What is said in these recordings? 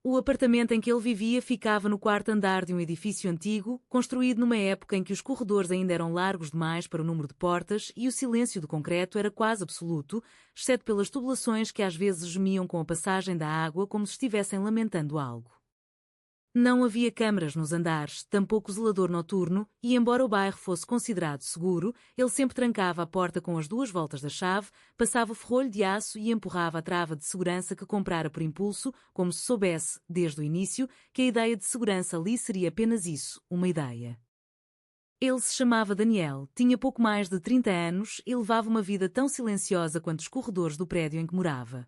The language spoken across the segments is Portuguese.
O apartamento em que ele vivia ficava no quarto andar de um edifício antigo, construído numa época em que os corredores ainda eram largos demais para o número de portas e o silêncio do concreto era quase absoluto, exceto pelas tubulações que às vezes gemiam com a passagem da água como se estivessem lamentando algo. Não havia câmaras nos andares, tampouco zelador noturno, e embora o bairro fosse considerado seguro, ele sempre trancava a porta com as duas voltas da chave, passava o ferrolho de aço e empurrava a trava de segurança que comprara por impulso, como se soubesse, desde o início, que a ideia de segurança ali seria apenas isso, uma ideia. Ele se chamava Daniel, tinha pouco mais de 30 anos e levava uma vida tão silenciosa quanto os corredores do prédio em que morava.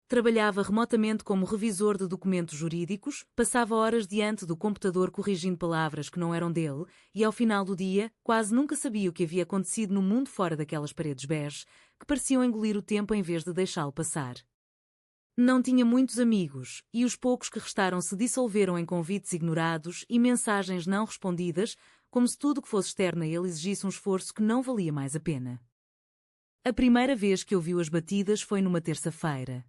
Trabalhava remotamente como revisor de documentos jurídicos, passava horas diante do computador corrigindo palavras que não eram dele e, ao final do dia, quase nunca sabia o que havia acontecido no mundo fora daquelas paredes bege, que pareciam engolir o tempo em vez de deixá-lo passar. Não tinha muitos amigos, e os poucos que restaram se dissolveram em convites ignorados e mensagens não respondidas, como se tudo o que fosse externo a ele exigisse um esforço que não valia mais a pena. A primeira vez que ouviu as batidas foi numa terça-feira.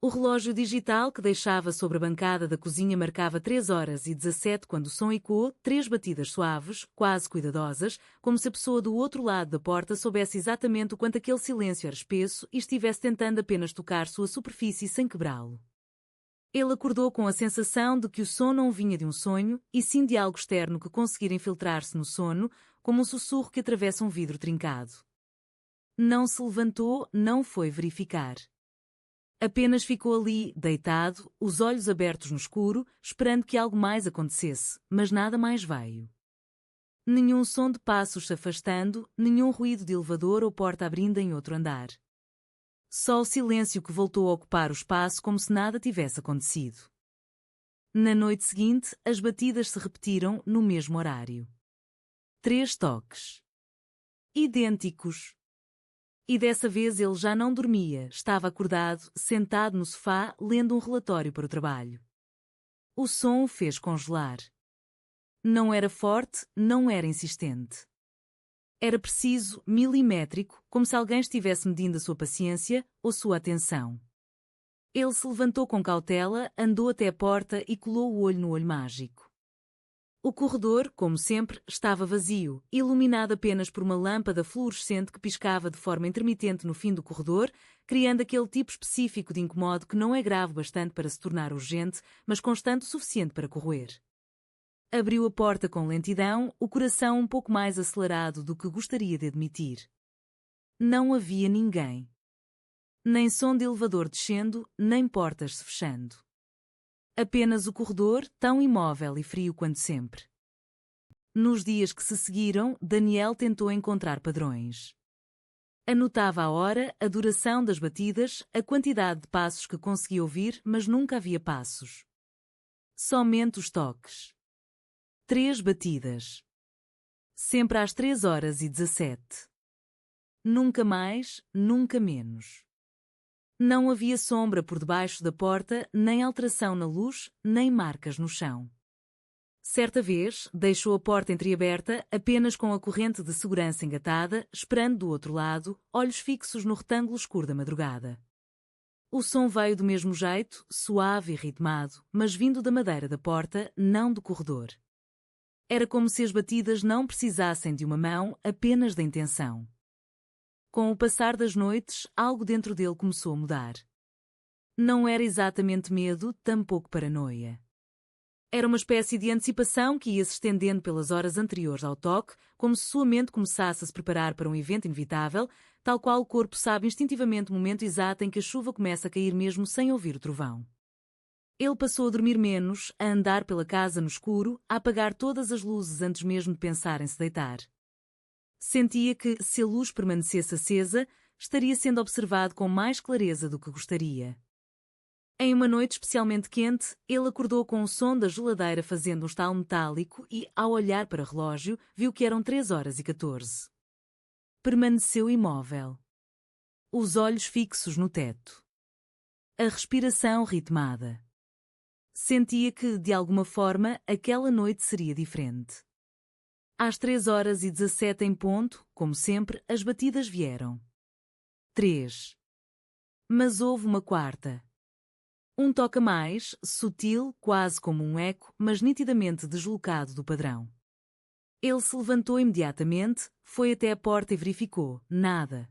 O relógio digital que deixava sobre a bancada da cozinha marcava 3h17 quando o som ecoou, 3 batidas suaves, quase cuidadosas, como se a pessoa do outro lado da porta soubesse exatamente o quanto aquele silêncio era espesso e estivesse tentando apenas tocar sua superfície sem quebrá-lo. Ele acordou com a sensação de que o som não vinha de um sonho, e sim de algo externo que conseguira infiltrar-se no sono, como um sussurro que atravessa um vidro trincado. Não se levantou, não foi verificar. Apenas ficou ali, deitado, os olhos abertos no escuro, esperando que algo mais acontecesse, mas nada mais veio. Nenhum som de passos se afastando, nenhum ruído de elevador ou porta abrindo em outro andar. Só o silêncio que voltou a ocupar o espaço como se nada tivesse acontecido. Na noite seguinte, as batidas se repetiram no mesmo horário. 3 toques. Idênticos. E dessa vez ele já não dormia, estava acordado, sentado no sofá, lendo um relatório para o trabalho. O som o fez congelar. Não era forte, não era insistente. Era preciso, milimétrico, como se alguém estivesse medindo a sua paciência ou sua atenção. Ele se levantou com cautela, andou até a porta e colou o olho no olho mágico. O corredor, como sempre, estava vazio, iluminado apenas por uma lâmpada fluorescente que piscava de forma intermitente no fim do corredor, criando aquele tipo específico de incomodo que não é grave bastante para se tornar urgente, mas constante o suficiente para corroer. Abriu a porta com lentidão, o coração um pouco mais acelerado do que gostaria de admitir. Não havia ninguém. Nem som de elevador descendo, nem portas se fechando. Apenas o corredor, tão imóvel e frio quanto sempre. Nos dias que se seguiram, Daniel tentou encontrar padrões. Anotava a hora, a duração das batidas, a quantidade de passos que conseguia ouvir, mas nunca havia passos. Somente os toques. 3 batidas. Sempre às 3h17. Nunca mais, nunca menos. Não havia sombra por debaixo da porta, nem alteração na luz, nem marcas no chão. Certa vez, deixou a porta entreaberta, apenas com a corrente de segurança engatada, esperando do outro lado, olhos fixos no retângulo escuro da madrugada. O som veio do mesmo jeito, suave e ritmado, mas vindo da madeira da porta, não do corredor. Era como se as batidas não precisassem de uma mão, apenas da intenção. Com o passar das noites, algo dentro dele começou a mudar. Não era exatamente medo, tampouco paranoia. Era uma espécie de antecipação que ia se estendendo pelas horas anteriores ao toque, como se sua mente começasse a se preparar para um evento inevitável, tal qual o corpo sabe instintivamente o momento exato em que a chuva começa a cair mesmo sem ouvir o trovão. Ele passou a dormir menos, a andar pela casa no escuro, a apagar todas as luzes antes mesmo de pensar em se deitar. Sentia que, se a luz permanecesse acesa, estaria sendo observado com mais clareza do que gostaria. Em uma noite especialmente quente, ele acordou com o som da geladeira fazendo um estalo metálico e, ao olhar para o relógio, viu que eram 3h14. Permaneceu imóvel. Os olhos fixos no teto. A respiração ritmada. Sentia que, de alguma forma, aquela noite seria diferente. Às 3h17 em ponto, como sempre, as batidas vieram. 3. Mas houve uma quarta. Um toque a mais, sutil, quase como um eco, mas nitidamente deslocado do padrão. Ele se levantou imediatamente, foi até a porta e verificou, nada.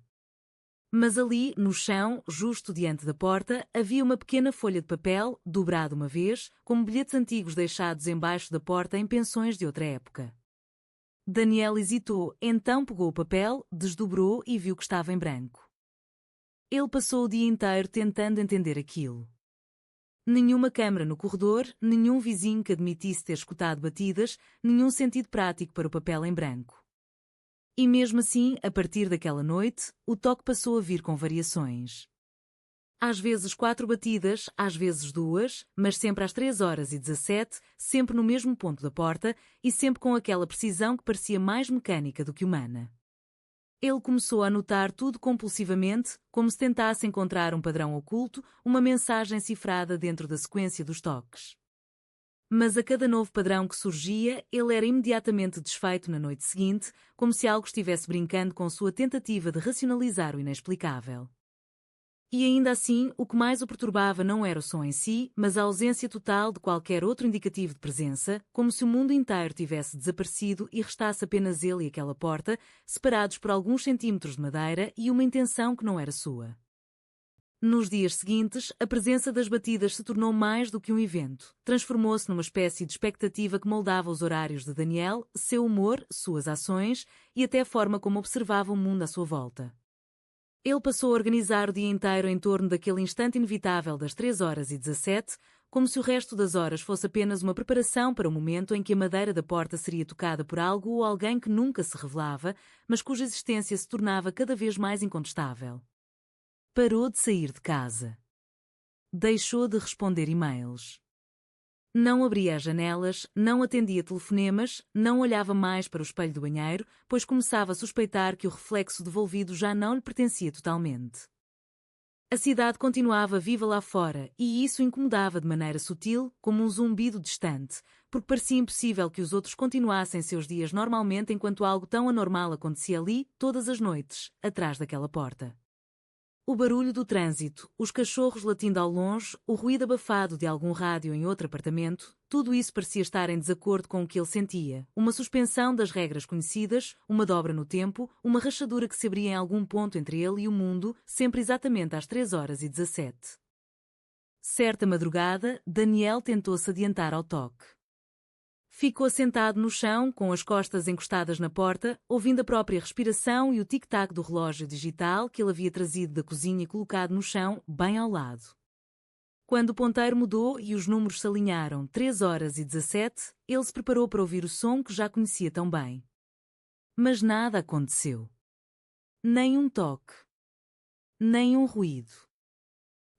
Mas ali, no chão, justo diante da porta, havia uma pequena folha de papel, dobrada uma vez, como bilhetes antigos deixados embaixo da porta em pensões de outra época. Daniel hesitou, então pegou o papel, desdobrou e viu que estava em branco. Ele passou o dia inteiro tentando entender aquilo. Nenhuma câmara no corredor, nenhum vizinho que admitisse ter escutado batidas, nenhum sentido prático para o papel em branco. E mesmo assim, a partir daquela noite, o toque passou a vir com variações. Às vezes 4 batidas, às vezes 2, mas sempre às 3h17, sempre no mesmo ponto da porta e sempre com aquela precisão que parecia mais mecânica do que humana. Ele começou a anotar tudo compulsivamente, como se tentasse encontrar um padrão oculto, uma mensagem cifrada dentro da sequência dos toques. Mas a cada novo padrão que surgia, ele era imediatamente desfeito na noite seguinte, como se algo estivesse brincando com sua tentativa de racionalizar o inexplicável. E ainda assim, o que mais o perturbava não era o som em si, mas a ausência total de qualquer outro indicativo de presença, como se o mundo inteiro tivesse desaparecido e restasse apenas ele e aquela porta, separados por alguns centímetros de madeira e uma intenção que não era sua. Nos dias seguintes, a presença das batidas se tornou mais do que um evento. Transformou-se numa espécie de expectativa que moldava os horários de Daniel, seu humor, suas ações e até a forma como observava o mundo à sua volta. Ele passou a organizar o dia inteiro em torno daquele instante inevitável das 3h17, como se o resto das horas fosse apenas uma preparação para o momento em que a madeira da porta seria tocada por algo ou alguém que nunca se revelava, mas cuja existência se tornava cada vez mais incontestável. Parou de sair de casa. Deixou de responder e-mails. Não abria as janelas, não atendia telefonemas, não olhava mais para o espelho do banheiro, pois começava a suspeitar que o reflexo devolvido já não lhe pertencia totalmente. A cidade continuava viva lá fora, e isso incomodava de maneira sutil, como um zumbido distante, porque parecia impossível que os outros continuassem seus dias normalmente enquanto algo tão anormal acontecia ali, todas as noites, atrás daquela porta. O barulho do trânsito, os cachorros latindo ao longe, o ruído abafado de algum rádio em outro apartamento, tudo isso parecia estar em desacordo com o que ele sentia. Uma suspensão das regras conhecidas, uma dobra no tempo, uma rachadura que se abria em algum ponto entre ele e o mundo, sempre exatamente às 3h17. Certa madrugada, Daniel tentou-se adiantar ao toque. Ficou sentado no chão, com as costas encostadas na porta, ouvindo a própria respiração e o tic-tac do relógio digital que ele havia trazido da cozinha e colocado no chão, bem ao lado. Quando o ponteiro mudou e os números se alinharam 3h17, ele se preparou para ouvir o som que já conhecia tão bem. Mas nada aconteceu. Nem um toque. Nem um ruído.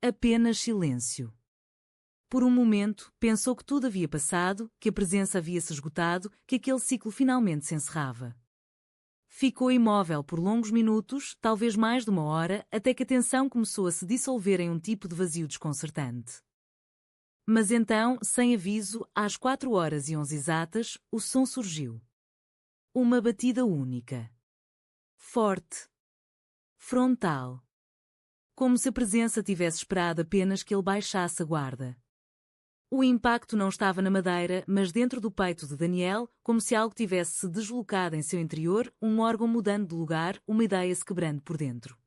Apenas silêncio. Por um momento, pensou que tudo havia passado, que a presença havia se esgotado, que aquele ciclo finalmente se encerrava. Ficou imóvel por longos minutos, talvez mais de uma hora, até que a tensão começou a se dissolver em um tipo de vazio desconcertante. Mas então, sem aviso, às 4h11 exatas, o som surgiu. Uma batida única. Forte. Frontal. Como se a presença tivesse esperado apenas que ele baixasse a guarda. O impacto não estava na madeira, mas dentro do peito de Daniel, como se algo tivesse se deslocado em seu interior, um órgão mudando de lugar, uma ideia se quebrando por dentro.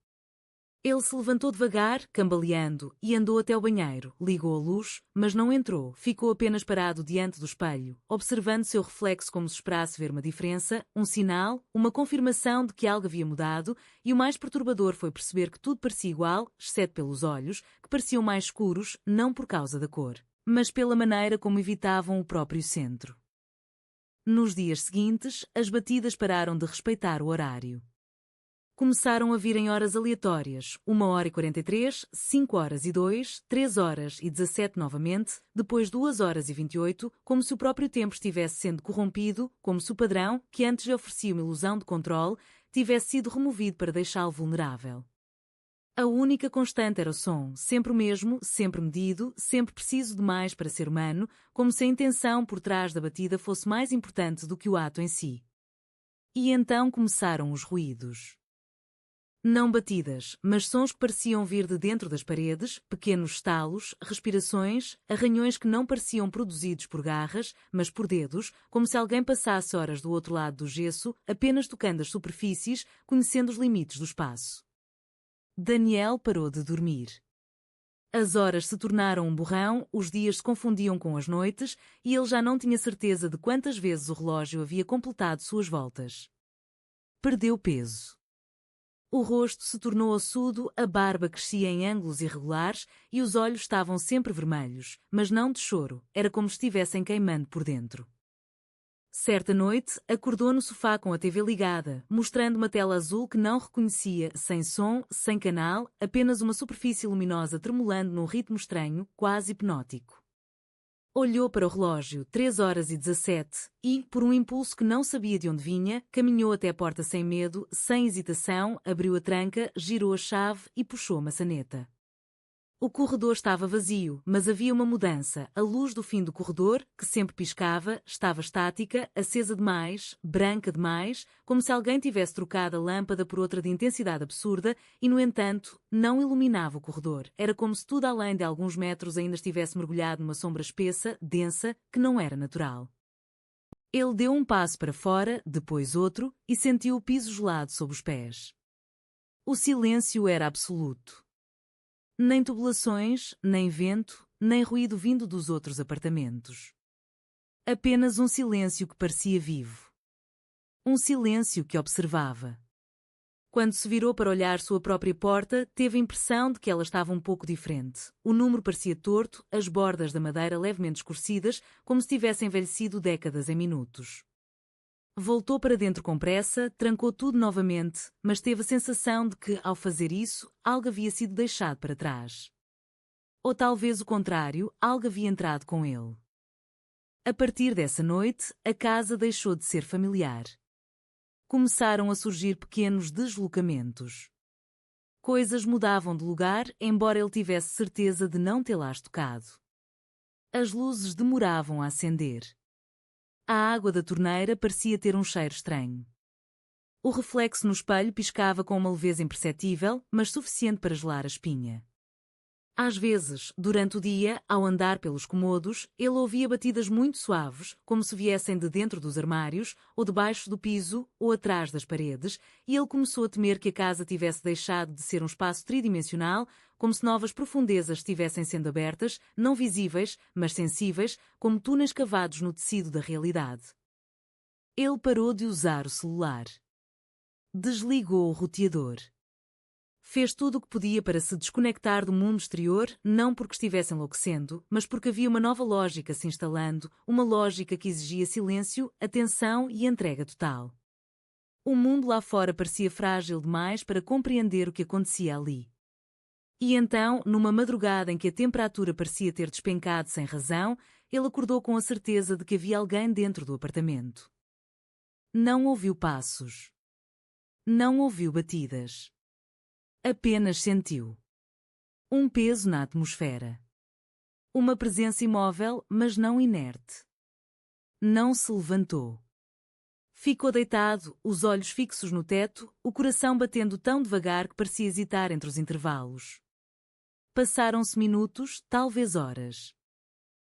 Ele se levantou devagar, cambaleando, e andou até o banheiro, ligou a luz, mas não entrou, ficou apenas parado diante do espelho, observando seu reflexo como se esperasse ver uma diferença, um sinal, uma confirmação de que algo havia mudado, e o mais perturbador foi perceber que tudo parecia igual, exceto pelos olhos, que pareciam mais escuros, não por causa da cor, mas pela maneira como evitavam o próprio centro. Nos dias seguintes, as batidas pararam de respeitar o horário. Começaram a vir em horas aleatórias, 1h43, 5h02, 3h17 novamente, depois 2h28, como se o próprio tempo estivesse sendo corrompido, como se o padrão, que antes lhe oferecia uma ilusão de controle, tivesse sido removido para deixá-lo vulnerável. A única constante era o som, sempre o mesmo, sempre medido, sempre preciso demais para ser humano, como se a intenção por trás da batida fosse mais importante do que o ato em si. E então começaram os ruídos. Não batidas, mas sons que pareciam vir de dentro das paredes, pequenos estalos, respirações, arranhões que não pareciam produzidos por garras, mas por dedos, como se alguém passasse horas do outro lado do gesso, apenas tocando as superfícies, conhecendo os limites do espaço. Daniel parou de dormir. As horas se tornaram um borrão, os dias se confundiam com as noites, e ele já não tinha certeza de quantas vezes o relógio havia completado suas voltas. Perdeu peso. O rosto se tornou ossudo, a barba crescia em ângulos irregulares e os olhos estavam sempre vermelhos, mas não de choro, era como se estivessem queimando por dentro. Certa noite, acordou no sofá com a TV ligada, mostrando uma tela azul que não reconhecia, sem som, sem canal, apenas uma superfície luminosa tremulando num ritmo estranho, quase hipnótico. Olhou para o relógio, 3h17, e, por um impulso que não sabia de onde vinha, caminhou até a porta sem medo, sem hesitação, abriu a tranca, girou a chave e puxou a maçaneta. O corredor estava vazio, mas havia uma mudança. A luz do fim do corredor, que sempre piscava, estava estática, acesa demais, branca demais, como se alguém tivesse trocado a lâmpada por outra de intensidade absurda e, no entanto, não iluminava o corredor. Era como se tudo além de alguns metros ainda estivesse mergulhado numa sombra espessa, densa, que não era natural. Ele deu um passo para fora, depois outro, e sentiu o piso gelado sob os pés. O silêncio era absoluto. Nem tubulações, nem vento, nem ruído vindo dos outros apartamentos. Apenas um silêncio que parecia vivo. Um silêncio que observava. Quando se virou para olhar sua própria porta, teve a impressão de que ela estava um pouco diferente. O número parecia torto, as bordas da madeira levemente escurecidas, como se tivesse envelhecido décadas em minutos. Voltou para dentro com pressa, trancou tudo novamente, mas teve a sensação de que, ao fazer isso, algo havia sido deixado para trás. Ou talvez o contrário, algo havia entrado com ele. A partir dessa noite, a casa deixou de ser familiar. Começaram a surgir pequenos deslocamentos. Coisas mudavam de lugar, embora ele tivesse certeza de não tê-las tocado. As luzes demoravam a acender. A água da torneira parecia ter um cheiro estranho. O reflexo no espelho piscava com uma leveza imperceptível, mas suficiente para gelar a espinha. Às vezes, durante o dia, ao andar pelos cômodos, ele ouvia batidas muito suaves, como se viessem de dentro dos armários, ou debaixo do piso, ou atrás das paredes, e ele começou a temer que a casa tivesse deixado de ser um espaço tridimensional, como se novas profundezas estivessem sendo abertas, não visíveis, mas sensíveis, como túneis cavados no tecido da realidade. Ele parou de usar o celular. Desligou o roteador. Fez tudo o que podia para se desconectar do mundo exterior, não porque estivesse enlouquecendo, mas porque havia uma nova lógica se instalando, uma lógica que exigia silêncio, atenção e entrega total. O mundo lá fora parecia frágil demais para compreender o que acontecia ali. E então, numa madrugada em que a temperatura parecia ter despencado sem razão, ele acordou com a certeza de que havia alguém dentro do apartamento. Não ouviu passos. Não ouviu batidas. Apenas sentiu um peso na atmosfera. Uma presença imóvel, mas não inerte. Não se levantou. Ficou deitado, os olhos fixos no teto, o coração batendo tão devagar que parecia hesitar entre os intervalos. Passaram-se minutos, talvez horas.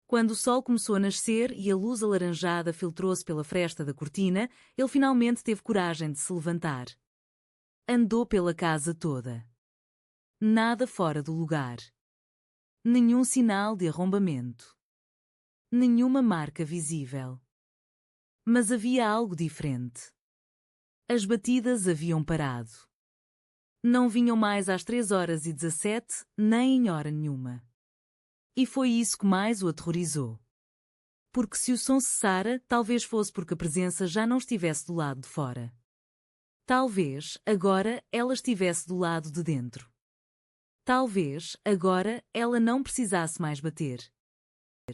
Quando o sol começou a nascer e a luz alaranjada filtrou-se pela fresta da cortina, ele finalmente teve coragem de se levantar. Andou pela casa toda. Nada fora do lugar. Nenhum sinal de arrombamento. Nenhuma marca visível. Mas havia algo diferente. As batidas haviam parado. Não vinham mais às 3h17, nem em hora nenhuma. E foi isso que mais o aterrorizou. Porque se o som cessara, talvez fosse porque a presença já não estivesse do lado de fora. Talvez, agora, ela estivesse do lado de dentro. Talvez, agora, ela não precisasse mais bater.